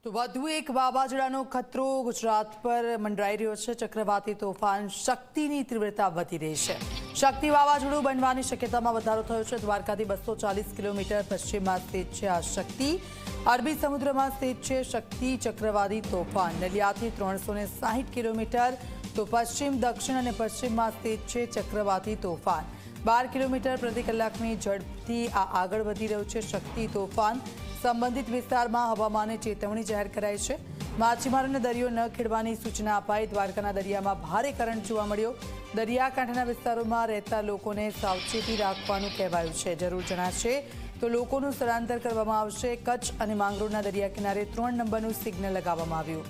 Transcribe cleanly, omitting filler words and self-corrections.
તો વધુ એક વાવાઝોડાનો ખતરો ગુજરાત પર મંડરાઈ રહ્યો છે। ચક્રવાતી તોફાન શક્તિની તીવ્રતા વધી રહી છે। શક્તિ વાવાઝોડું બનવાની શક્યતામાં વધારો થયો છે। દ્વારકાથી 240 કિલોમીટર પશ્ચિમમાં સ્થિત છે આ શક્તિ। અરબી સમુદ્રમાં સ્થિત છે શક્તિ ચક્રવાતી તોફાન। નલિયાથી 360 કિલોમીટર તો પશ્ચિમ, દક્ષિણ અને પશ્ચિમમાં સ્થિત છે ચક્રવાતી તોફાન। 12 કિલોમીટર પ્રતિ કલાકની ઝડપથી આ આગળ વધી રહ્યું છે શક્તિ તોફાન। સંબંધિત વિસ્તારમાં હવામાને ચેતવણી જાહેર કરાઈ છે। માછીમારોને દરિયો ન ખેડવાની સૂચના અપાઈ। દ્વારકાના દરિયામાં ભારે કરંટ જોવા મળ્યો। દરિયાકાંઠાના વિસ્તારોમાં રહેતા લોકોને સાવચેતી રાખવાનું કહેવાયું છે। જરૂર જણાશે તો લોકોનું સ્થળાંતર કરવામાં આવશે। કચ્છ અને માંગરોળના દરિયા કિનારે 3 નંબરનું સિગ્નલ લગાવવામાં આવ્યું।